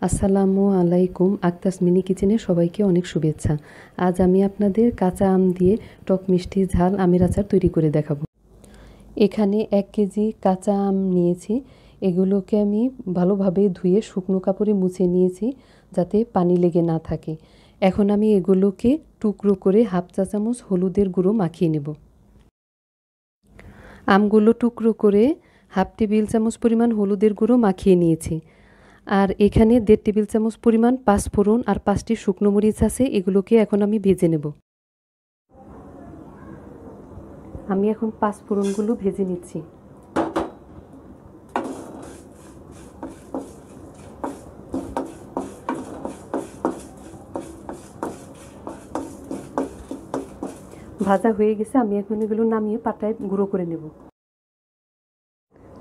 আসসালামু আলাইকুম। আক্তাস মিনি কিচেনে সবাইকে অনেক শুভেচ্ছা। আজ আমি আপনাদের কাঁচা আম দিয়ে টক মিষ্টি ঝাল আমের আচার তৈরি করে দেখাবো। এখানে 1 কেজি কাঁচা আম নিয়েছি। এগুলোকে আমি ভালোভাবে ধুয়ে শুকনো কাপড়ে মুছে নিয়েছি যাতে পানি লেগে না থাকে। এখন আমি এগুলোকে টুকরো করে হাফ চা চামচ হলুদের গুঁড়ো মাখিয়ে নেব। আমগুলো টুকরো করে হাফ টেবিল চামচ পরিমাণ হলুদের গুঁড়ো মাখিয়ে নিয়েছি। আর এখানে 1.5 টেবিল চামচ পরিমাণ পাঁচফোড়ন আর 5টি শুকনো মরিচ আছে, এগুলোকে এখন আমি ভেজে নেব। আমি এখন পাঁচফোড়নগুলো ভেজে নিচ্ছি। ভাজা হয়ে গেছে, আমি এখন এগুলো নামিয়ে পাটায় গুঁড়ো করে নেব।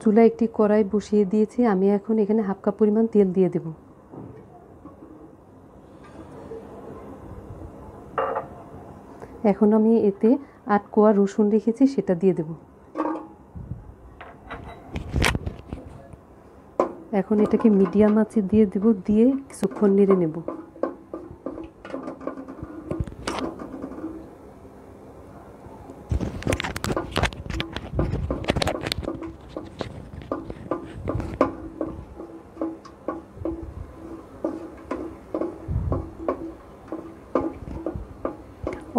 চুলায় একটি কড়াই বসিয়ে দিয়েছি, আমি এখন এখানে হাফ কাপ পরিমাণ তেল দিয়ে দেব। এখন আমি এতে 8 কোয়া রসুন রেখেছি, সেটা দিয়ে দেব। এখন এটাকে মিডিয়াম আঁচে দিয়ে দেব, দিয়ে কিছুক্ষণ নেড়ে নেব।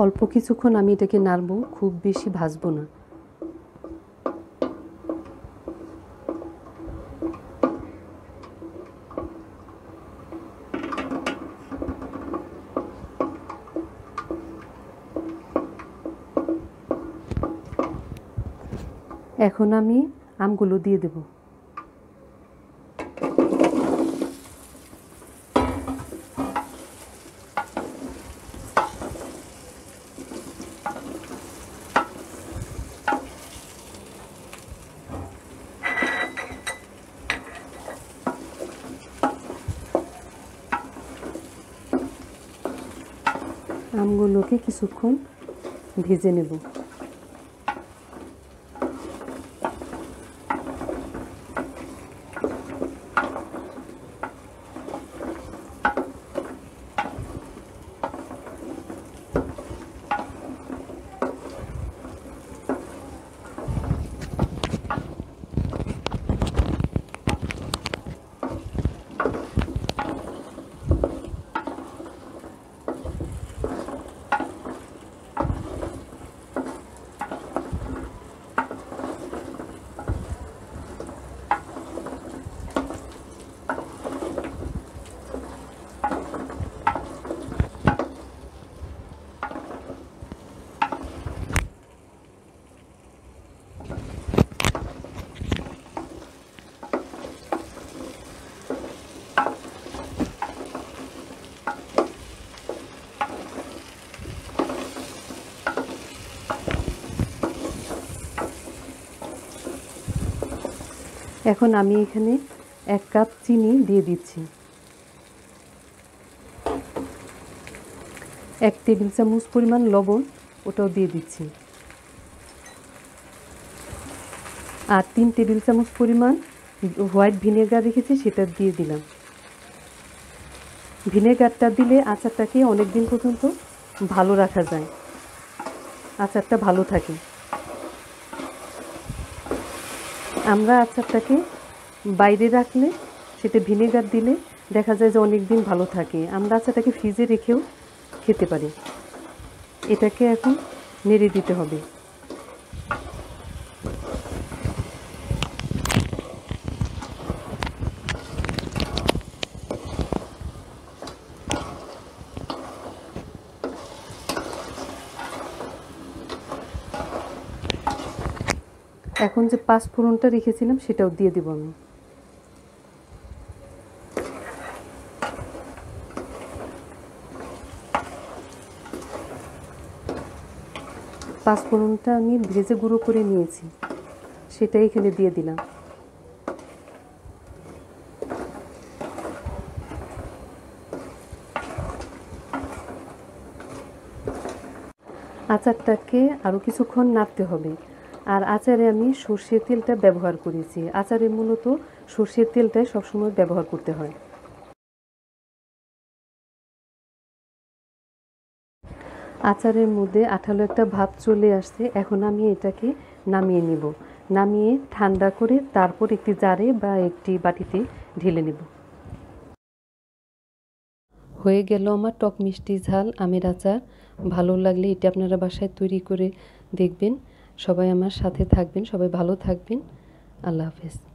অল্প কিছুক্ষণ আমি এটাকে নাড়ব, খুব বেশি ভাজবো না। এখন আমি আমগুলো দিয়ে দেব। আমগুলোকে কিছুক্ষণ ভেজে নেব। এখন আমি এখানে 1 কাপ চিনি দিয়ে দিচ্ছি। 1 টেবিল চামচ পরিমাণ লবণ, ওটাও দিয়ে দিচ্ছি। আর 3 টেবিল চামচ পরিমাণ হোয়াইট ভিনেগার রেখেছি, সেটা দিয়ে দিলাম। ভিনেগারটা দিলে আচারটাকে অনেক দিন পর্যন্ত ভালো রাখা যায়, আচারটা ভালো থাকে। আমরা আচারটাকে বাইরে রাখলে, সেটা ভিনেগার দিলে দেখা যায় যে অনেক দিন ভালো থাকে। আমরা আচারটাকে ফ্রিজে রেখেও খেতে পারি। এটাকে এখন নেড়ে দিতে হবে। এখন যে পাঁচফোড়নটা রেখেছিলাম সেটাও দিয়ে দেব আমি। পাঁচফোড়নটা আমি ভেজে গুঁড়ো করে নিয়েছি, সেটা এখানে দিয়ে দিলাম। আচারটাকে আরও কিছুক্ষণ নাড়তে হবে। আর আচারে আমি সরষের তেলটা ব্যবহার করেছি। আচারে মূলত সরষের তেলটাই সবসময় ব্যবহার করতে হয়। আচারের মধ্যে আঠালো একটা ভাব চলে আসছে। এখন আমি এটাকে নামিয়ে নিব। নামিয়ে ঠান্ডা করে তারপর একটি জারে বা একটি বাটিতে ঢেলে নেব। হয়ে গেল আমার টক মিষ্টি ঝাল আমের আচার। ভালো লাগলে এটা আপনারা বাসায় তৈরি করে দেখবেন। সবাই আমার সাথে থাকবেন, সবাই ভালো থাকবেন। আল্লাহ হাফেজ।